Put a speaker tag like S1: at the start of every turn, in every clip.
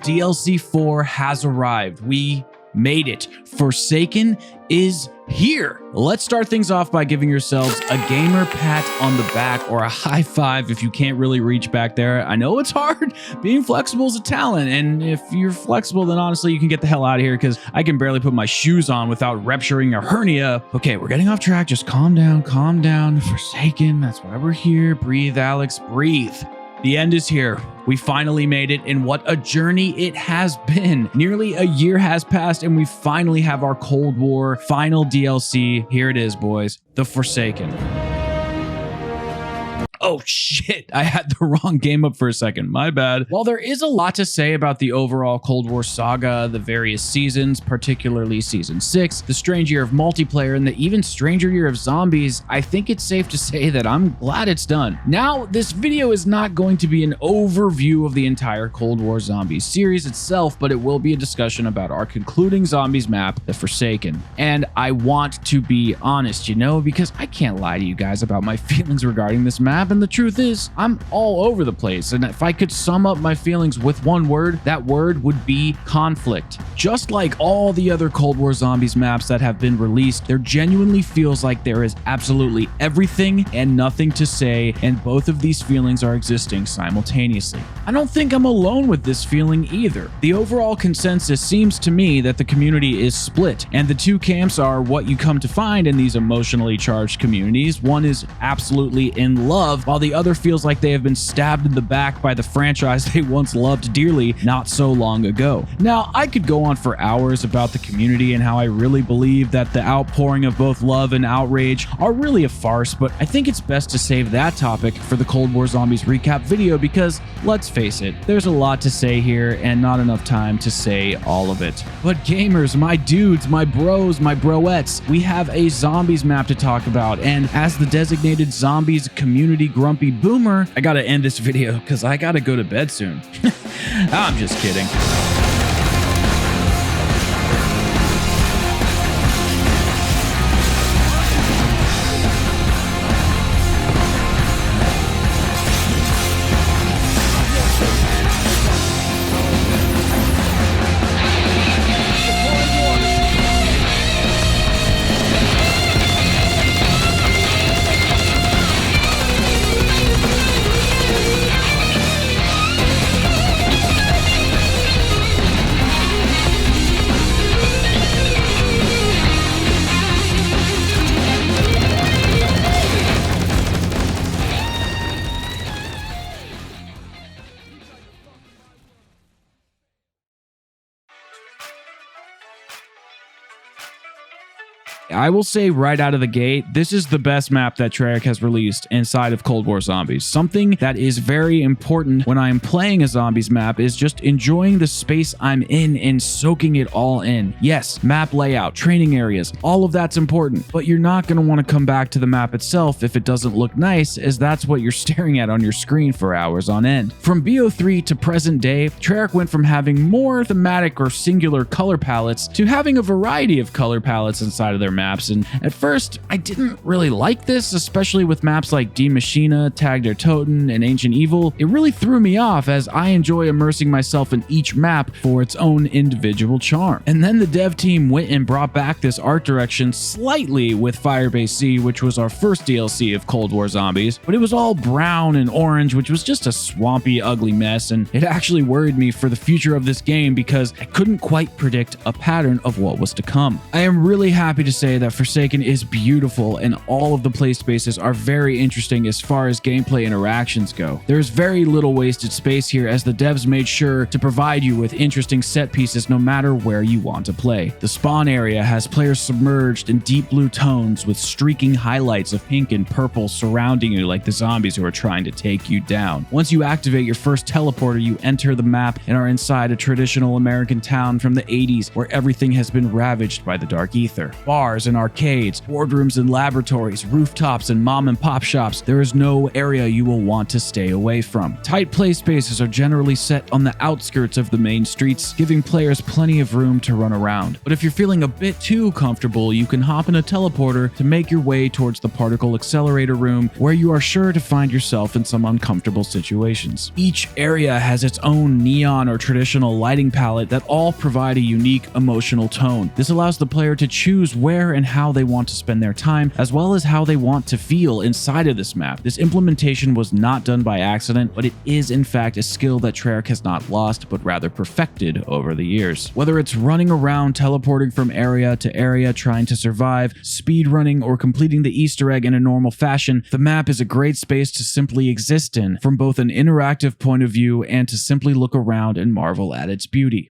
S1: DLC 4 has arrived. We made it. Forsaken is here. Let's start things off by giving yourselves a gamer pat on the back or a high five if you can't really reach back there. I know it's hard. Being flexible is a talent, and if you're flexible, then honestly you can get the hell out of here, because I can barely put my shoes on without rupturing a hernia. Okay, we're getting off track. Just calm down, calm down. Forsaken, that's why we're here. Breathe, Alex, breathe. The end is here. We finally made it, and what a journey it has been. Nearly a year has passed, and we finally have our Cold War final DLC. Here it is, boys. The Forsaken. Oh shit, I had the wrong game up for a second. My bad. While there is a lot to say about the overall Cold War saga, the various seasons, particularly Season 6, the strange year of multiplayer, and the even stranger year of zombies, I think it's safe to say that I'm glad it's done. Now, this video is not going to be an overview of the entire Cold War Zombies series itself, but it will be a discussion about our concluding zombies map, The Forsaken. And I want to be honest, you know, because I can't lie to you guys about my feelings regarding this map. And the truth is, I'm all over the place. And if I could sum up my feelings with one word, that word would be conflict. Just like all the other Cold War Zombies maps that have been released, there genuinely feels like there is absolutely everything and nothing to say, and both of these feelings are existing simultaneously. I don't think I'm alone with this feeling either. The overall consensus seems to me that the community is split, and the two camps are what you come to find in these emotionally charged communities. One is absolutely in love, while the other feels like they have been stabbed in the back by the franchise they once loved dearly not so long ago. Now, I could go on for hours about the community and how I really believe that the outpouring of both love and outrage are really a farce, but I think it's best to save that topic for the Cold War Zombies recap video, because let's face it, there's a lot to say here and not enough time to say all of it. But gamers, my dudes, my bros, my broettes, we have a zombies map to talk about, and as the designated zombies community grumpy boomer, I gotta end this video because I gotta go to bed soon. I'm just kidding. I will say right out of the gate, this is the best map that Treyarch has released inside of Cold War Zombies. Something that is very important when I am playing a zombies map is just enjoying the space I'm in and soaking it all in. Yes, map layout, training areas, all of that's important, but you're not going to want to come back to the map itself if it doesn't look nice, as that's what you're staring at on your screen for hours on end. From BO3 to present day, Treyarch went from having more thematic or singular color palettes to having a variety of color palettes inside of their maps. And at first, I didn't really like this, especially with maps like Die Maschine, Tag der Toten, and Ancient Evil. It really threw me off, as I enjoy immersing myself in each map for its own individual charm. And then the dev team went and brought back this art direction slightly with Firebase C, which was our first DLC of Cold War Zombies, but it was all brown and orange, which was just a swampy, ugly mess, and it actually worried me for the future of this game because I couldn't quite predict a pattern of what was to come. I am really happy to say that Forsaken is beautiful, and all of the play spaces are very interesting as far as gameplay interactions go. There's very little wasted space here, as the devs made sure to provide you with interesting set pieces no matter where you want to play. The spawn area has players submerged in deep blue tones with streaking highlights of pink and purple surrounding you like the zombies who are trying to take you down. Once you activate your first teleporter, you enter the map and are inside a traditional American town from the 80s where everything has been ravaged by the dark ether. Bars, bars and arcades, boardrooms and laboratories, rooftops and mom and pop shops, there is no area you will want to stay away from. Tight play spaces are generally set on the outskirts of the main streets, giving players plenty of room to run around. But if you're feeling a bit too comfortable, you can hop in a teleporter to make your way towards the particle accelerator room, where you are sure to find yourself in some uncomfortable situations. Each area has its own neon or traditional lighting palette that all provide a unique emotional tone. This allows the player to choose where and how they want to spend their time, as well as how they want to feel inside of this map. This implementation was not done by accident, but it is in fact a skill that Treyarch has not lost, but rather perfected over the years. Whether it's running around, teleporting from area to area, trying to survive, speedrunning, or completing the Easter egg in a normal fashion, the map is a great space to simply exist in, from both an interactive point of view and to simply look around and marvel at its beauty.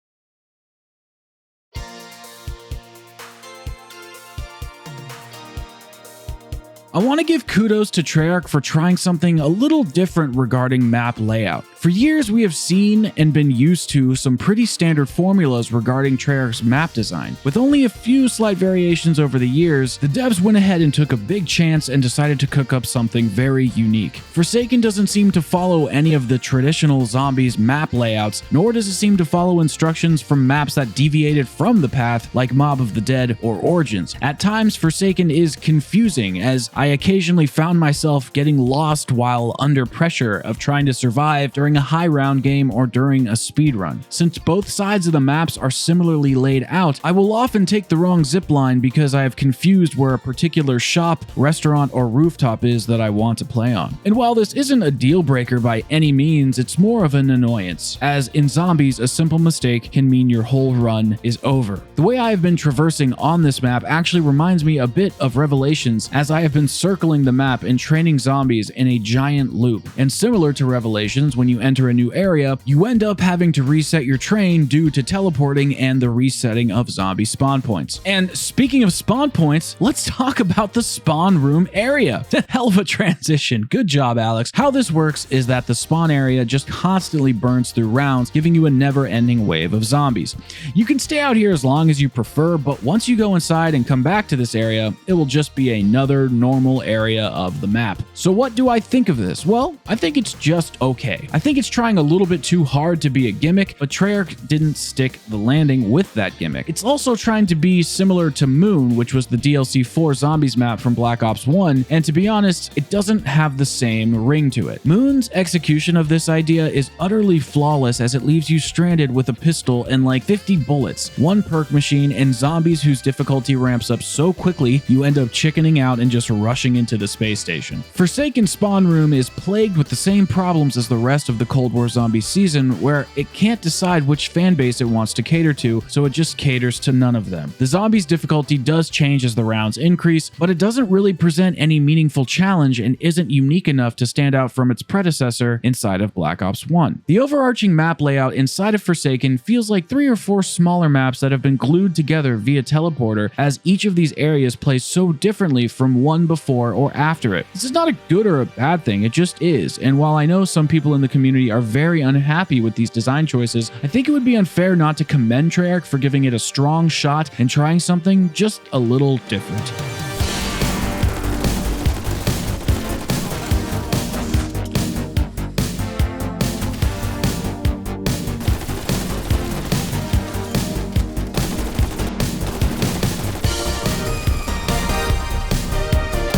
S1: I want to give kudos to Treyarch for trying something a little different regarding map layout. For years, we have seen and been used to some pretty standard formulas regarding Treyarch's map design. With only a few slight variations over the years, the devs went ahead and took a big chance and decided to cook up something very unique. Forsaken doesn't seem to follow any of the traditional Zombies map layouts, nor does it seem to follow instructions from maps that deviated from the path like Mob of the Dead or Origins. At times, Forsaken is confusing, as I occasionally found myself getting lost while under pressure of trying to survive during a high round game or during a speed run. Since both sides of the maps are similarly laid out, I will often take the wrong zipline because I have confused where a particular shop, restaurant, or rooftop is that I want to play on. And while this isn't a deal breaker by any means, it's more of an annoyance, as in Zombies, a simple mistake can mean your whole run is over. The way I have been traversing on this map actually reminds me a bit of Revelations, as I have been circling the map and training zombies in a giant loop. And similar to Revelations, when you enter a new area, you end up having to reset your train due to teleporting and the resetting of zombie spawn points. And speaking of spawn points, let's talk about the spawn room area. Hell of a transition. Good job, Alex. How this works is that the spawn area just constantly burns through rounds, giving you a never-ending wave of zombies. You can stay out here as long as you prefer, but once you go inside and come back to this area, it will just be another normal area of the map. So what do I think of this? Well, I think it's just okay. I think it's trying a little bit too hard to be a gimmick, but Treyarch didn't stick the landing with that gimmick. It's also trying to be similar to Moon, which was the DLC 4 Zombies map from Black Ops 1, and to be honest, it doesn't have the same ring to it. Moon's execution of this idea is utterly flawless, as it leaves you stranded with a pistol and like 50 bullets, one perk machine, and zombies whose difficulty ramps up so quickly you end up chickening out and just rushing into the space station. Forsaken Spawn Room is plagued with the same problems as the rest of the Cold War Zombies season, where it can't decide which fanbase it wants to cater to, so it just caters to none of them. The zombies difficulty does change as the rounds increase, but it doesn't really present any meaningful challenge and isn't unique enough to stand out from its predecessor inside of Black Ops 1. The overarching map layout inside of Forsaken feels like 3 or 4 smaller maps that have been glued together via teleporter, as each of these areas plays so differently from one before or after it. This is not a good or a bad thing, it just is. And while I know some people in the community are very unhappy with these design choices, I think it would be unfair not to commend Treyarch for giving it a strong shot and trying something just a little different.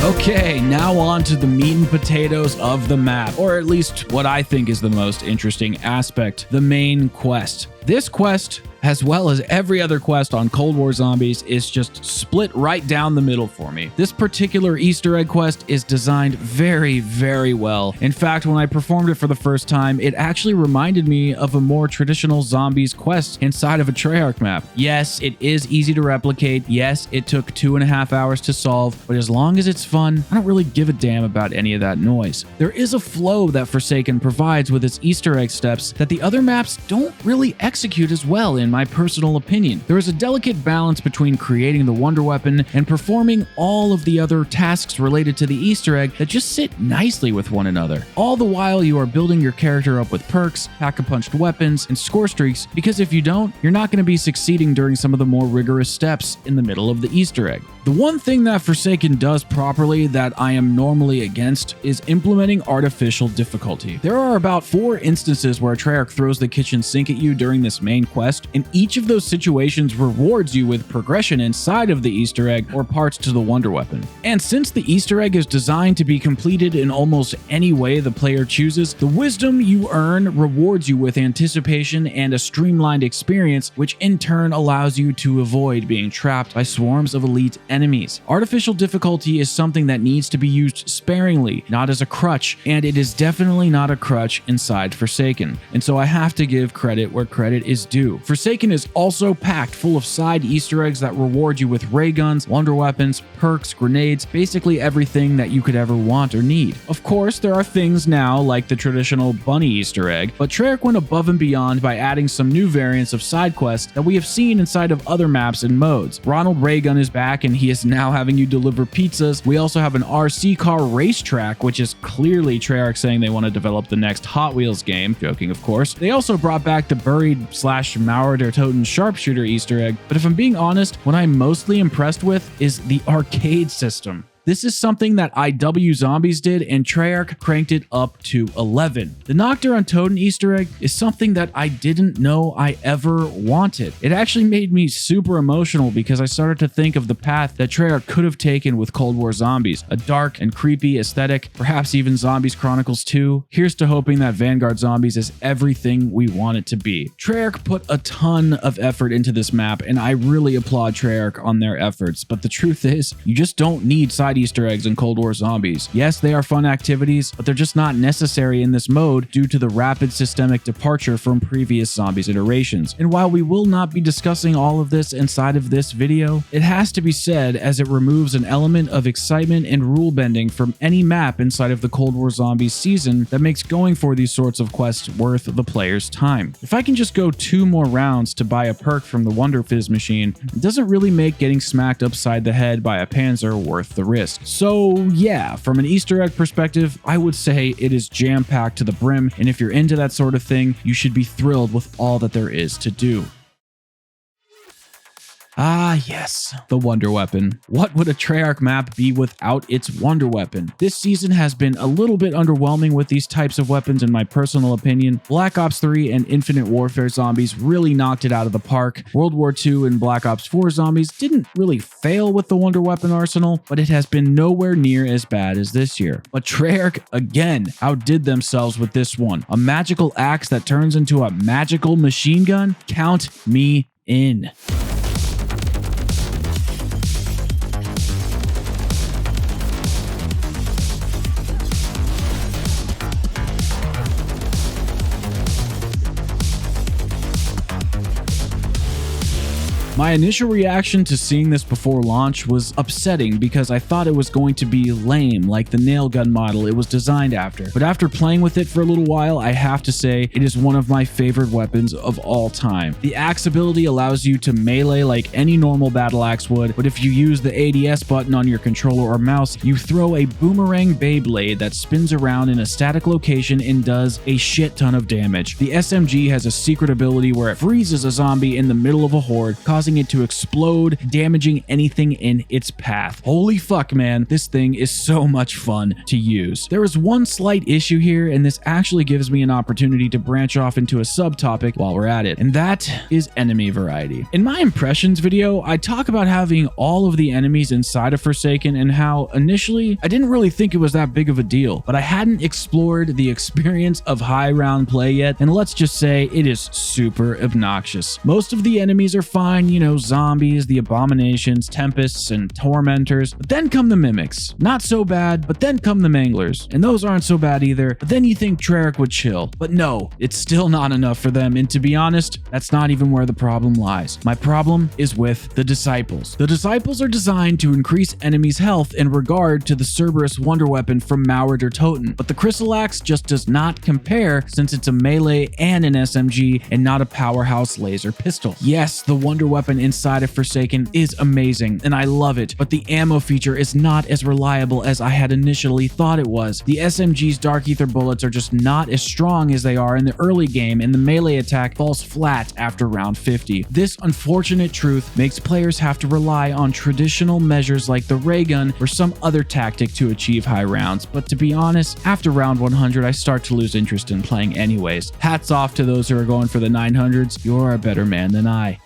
S1: Okay, now on to the meat and potatoes of the map, or at least what I think is the most interesting aspect, the main quest. This quest, as well as every other quest on Cold War Zombies, is just split right down the middle for me. This particular Easter egg quest is designed very, very well. In fact, when I performed it for the first time, it actually reminded me of a more traditional Zombies quest inside of a Treyarch map. Yes, it is easy to replicate. Yes, it took 2.5 hours to solve, but as long as it's fun, I don't really give a damn about any of that noise. There is a flow that Forsaken provides with its Easter egg steps that the other maps don't really execute as well, in my personal opinion. There is a delicate balance between creating the wonder weapon and performing all of the other tasks related to the Easter egg that just sit nicely with one another. All the while you are building your character up with perks, pack-a-punched weapons, and score streaks, because if you don't, you're not going to be succeeding during some of the more rigorous steps in the middle of the Easter egg. The one thing that Forsaken does properly that I am normally against is implementing artificial difficulty. There are about 4 instances where Treyarch throws the kitchen sink at you during this main quest, and each of those situations rewards you with progression inside of the Easter egg or parts to the Wonder Weapon. And since the Easter egg is designed to be completed in almost any way the player chooses, the wisdom you earn rewards you with anticipation and a streamlined experience, which in turn allows you to avoid being trapped by swarms of elite enemies. Artificial difficulty is something that needs to be used sparingly, not as a crutch, and it is definitely not a crutch inside Forsaken. And so I have to give credit where credit is due. Forsaken is also packed full of side Easter eggs that reward you with ray guns, wonder weapons, perks, grenades, basically everything that you could ever want or need. Of course, there are things now like the traditional bunny Easter egg, but Treyarch went above and beyond by adding some new variants of side quests that we have seen inside of other maps and modes. Ronald Raygun is back and he is now having you deliver pizzas. We also have an RC car racetrack, which is clearly Treyarch saying they want to develop the next Hot Wheels game, joking of course. They also brought back the buried/Mauer der Toten sharpshooter Easter egg, but if I'm being honest, what I'm mostly impressed with is the arcade system. This is something that IW Zombies did, and Treyarch cranked it up to 11. The Nacht der Untoten Easter egg is something that I didn't know I ever wanted. It actually made me super emotional because I started to think of the path that Treyarch could have taken with Cold War Zombies, a dark and creepy aesthetic, perhaps even Zombies Chronicles 2. Here's to hoping that Vanguard Zombies is everything we want it to be. Treyarch put a ton of effort into this map, and I really applaud Treyarch on their efforts, but the truth is, you just don't need side Easter eggs in Cold War Zombies. Yes, they are fun activities, but they're just not necessary in this mode due to the rapid systemic departure from previous Zombies iterations. And while we will not be discussing all of this inside of this video, it has to be said as it removes an element of excitement and rule bending from any map inside of the Cold War Zombies season that makes going for these sorts of quests worth the player's time. If I can just go 2 more rounds to buy a perk from the Wonder Fizz machine, it doesn't really make getting smacked upside the head by a Panzer worth the risk. So yeah, from an Easter egg perspective, I would say it is jam-packed to the brim, and if you're into that sort of thing, you should be thrilled with all that there is to do. Ah yes, the Wonder Weapon. What would a Treyarch map be without its Wonder Weapon? This season has been a little bit underwhelming with these types of weapons in my personal opinion. Black Ops 3 and Infinite Warfare Zombies really knocked it out of the park. World War II and Black Ops 4 Zombies didn't really fail with the Wonder Weapon arsenal, but it has been nowhere near as bad as this year. But Treyarch, again, outdid themselves with this one. A magical axe that turns into a magical machine gun? Count me in. My initial reaction to seeing this before launch was upsetting because I thought it was going to be lame like the nail gun model it was designed after. But after playing with it for a little while, I have to say it is one of my favorite weapons of all time. The axe ability allows you to melee like any normal battle axe would, but if you use the ADS button on your controller or mouse, you throw a boomerang Beyblade that spins around in a static location and does a shit ton of damage. The SMG has a secret ability where it freezes a zombie in the middle of a horde, causing it to explode, damaging anything in its path. Holy fuck, man, this thing is so much fun to use. There is one slight issue here, and this actually gives me an opportunity to branch off into a subtopic while we're at it, and that is enemy variety. In my impressions video, I talk about having all of the enemies inside of Forsaken and how initially I didn't really think it was that big of a deal, but I hadn't explored the experience of high round play yet, and let's just say it is super obnoxious. Most of the enemies are fine, you know, zombies, the abominations, tempests, and tormentors. But then come the mimics. Not so bad, but then come the manglers. And those aren't so bad either, but then you think Treyarch would chill. But no, it's still not enough for them, and to be honest, that's not even where the problem lies. My problem is with the Disciples. The Disciples are designed to increase enemies' health in regard to the Cerberus Wonder Weapon from Mauer der Toten, but the Crystal Axe just does not compare since it's a melee and an SMG and not a powerhouse laser pistol. Yes, the Wonder Weapon weapon inside of Forsaken is amazing, and I love it, but the ammo feature is not as reliable as I had initially thought it was. The SMG's Dark Ether bullets are just not as strong as they are in the early game, and the melee attack falls flat after round 50. This unfortunate truth makes players have to rely on traditional measures like the ray gun or some other tactic to achieve high rounds, but to be honest, after round 100 I start to lose interest in playing anyways. Hats off to those who are going for the 900s, you're a better man than I.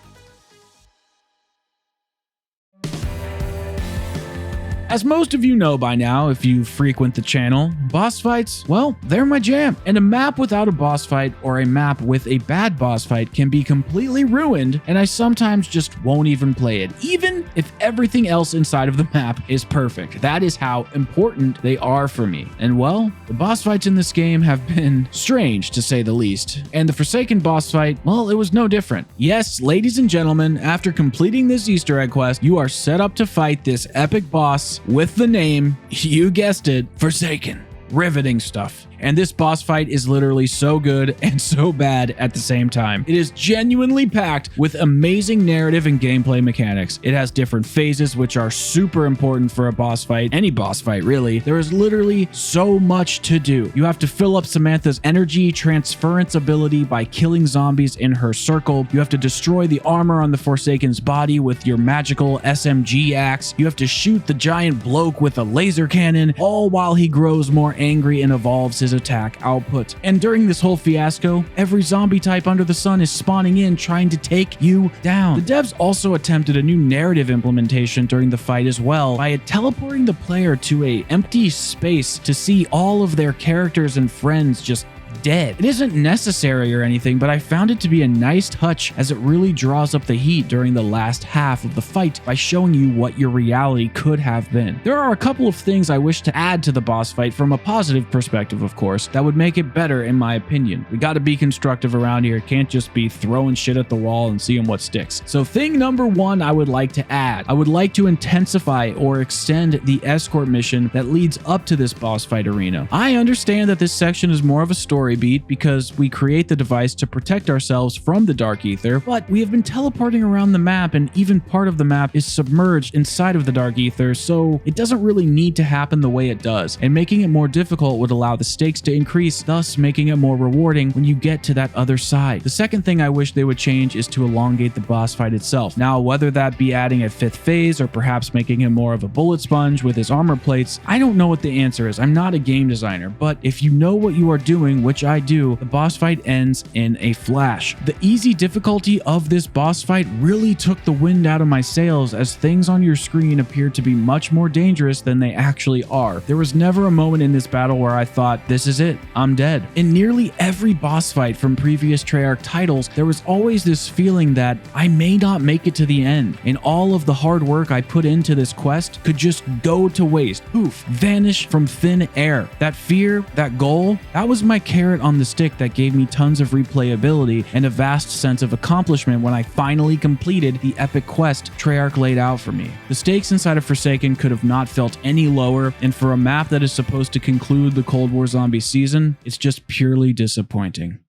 S1: As most of you know by now, if you frequent the channel, boss fights, well, they're my jam. And a map without a boss fight or a map with a bad boss fight can be completely ruined, and I sometimes just won't even play it, even if everything else inside of the map is perfect. That is how important they are for me. And well, the boss fights in this game have been strange, to say the least. And the Forsaken boss fight, well, it was no different. Yes, ladies and gentlemen, after completing this Easter egg quest, you are set up to fight this epic boss with the name, you guessed it, Forsaken. Riveting stuff. And this boss fight is literally so good and so bad at the same time. It is genuinely packed with amazing narrative and gameplay mechanics. It has different phases which are super important for a boss fight, any boss fight really. There is literally so much to do. You have to fill up Samantha's energy transference ability by killing zombies in her circle. You have to destroy the armor on the Forsaken's body with your magical SMG axe. You have to shoot the giant bloke with a laser cannon, all while he grows more angry and evolves his attack output. And during this whole fiasco, every zombie type under the sun is spawning in trying to take you down. The devs also attempted a new narrative implementation during the fight as well by teleporting the player to an empty space to see all of their characters and friends just dead. It isn't necessary or anything, but I found it to be a nice touch as it really draws up the heat during the last half of the fight by showing you what your reality could have been. There are a couple of things I wish to add to the boss fight from a positive perspective, of course, that would make it better in my opinion. We gotta be constructive around here. It can't just be throwing shit at the wall and seeing what sticks. So thing number one I would like to add, I would like to intensify or extend the escort mission that leads up to this boss fight arena. I understand that this section is more of a story beat because we create the device to protect ourselves from the Dark Ether, but we have been teleporting around the map and even part of the map is submerged inside of the Dark Ether, so it doesn't really need to happen the way it does, and making it more difficult would allow the stakes to increase, thus making it more rewarding when you get to that other side. The second thing I wish they would change is to elongate the boss fight itself. Now, whether that be adding a fifth phase or perhaps making him more of a bullet sponge with his armor plates, I don't know what the answer is. I'm not a game designer, but if you know what you are doing, which I do, the boss fight ends in a flash. The easy difficulty of this boss fight really took the wind out of my sails as things on your screen appeared to be much more dangerous than they actually are. There was never a moment in this battle where I thought, this is it, I'm dead. In nearly every boss fight from previous Treyarch titles, there was always this feeling that I may not make it to the end, and all of the hard work I put into this quest could just go to waste, poof, vanish from thin air. That fear, that goal, that was my carrot on the stick that gave me tons of replayability and a vast sense of accomplishment when I finally completed the epic quest Treyarch laid out for me. The stakes inside of Forsaken could have not felt any lower, and for a map that is supposed to conclude the Cold War Zombie season, it's just purely disappointing.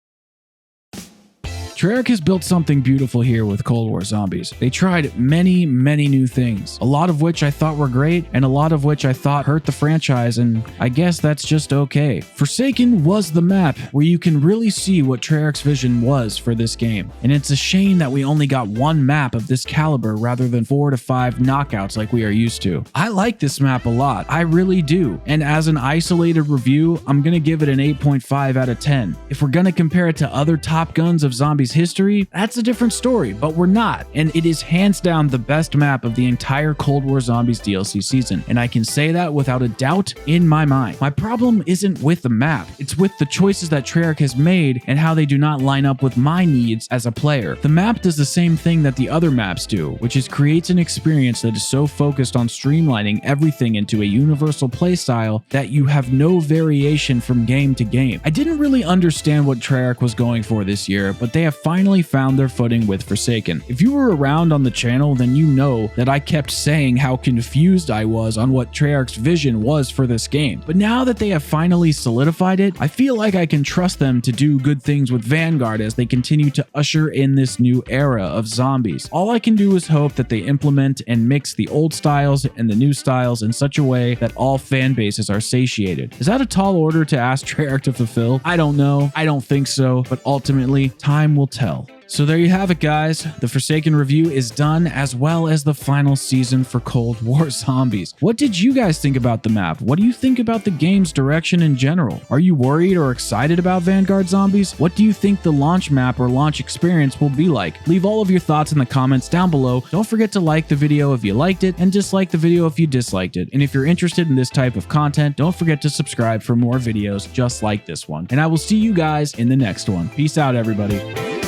S1: Treyarch has built something beautiful here with Cold War Zombies. They tried many new things, a lot of which I thought were great, and a lot of which I thought hurt the franchise, and I guess that's just okay. Forsaken was the map where you can really see what Treyarch's vision was for this game, and it's a shame that we only got one map of this caliber rather than 4 to 5 knockouts like we are used to. I like this map a lot, I really do, and as an isolated review, I'm gonna give it an 8.5 out of 10. If we're gonna compare it to other top guns of Zombies history, that's a different story, but we're not, and it is hands down the best map of the entire Cold War Zombies DLC season, and I can say that without a doubt in my mind. My problem isn't with the map, it's with the choices that Treyarch has made and how they do not line up with my needs as a player. The map does the same thing that the other maps do, which is creates an experience that is so focused on streamlining everything into a universal playstyle that you have no variation from game to game. I didn't really understand what Treyarch was going for this year, but they have finally found their footing with Forsaken. If you were around on the channel, then you know that I kept saying how confused I was on what Treyarch's vision was for this game. But now that they have finally solidified it, I feel like I can trust them to do good things with Vanguard as they continue to usher in this new era of zombies. All I can do is hope that they implement and mix the old styles and the new styles in such a way that all fan bases are satiated. Is that a tall order to ask Treyarch to fulfill? I don't know. I don't think so, but ultimately, time will tell. So there you have it, guys. The Forsaken review is done, as well as the final season for Cold War Zombies. What did you guys think about the map? What do you think about the game's direction in general? Are you worried or excited about Vanguard Zombies? What do you think the launch map or launch experience will be like? Leave all of your thoughts in the comments down below. Don't forget to like the video if you liked it, and dislike the video if you disliked it. And if you're interested in this type of content, don't forget to subscribe for more videos just like this one. And I will see you guys in the next one. Peace out, everybody.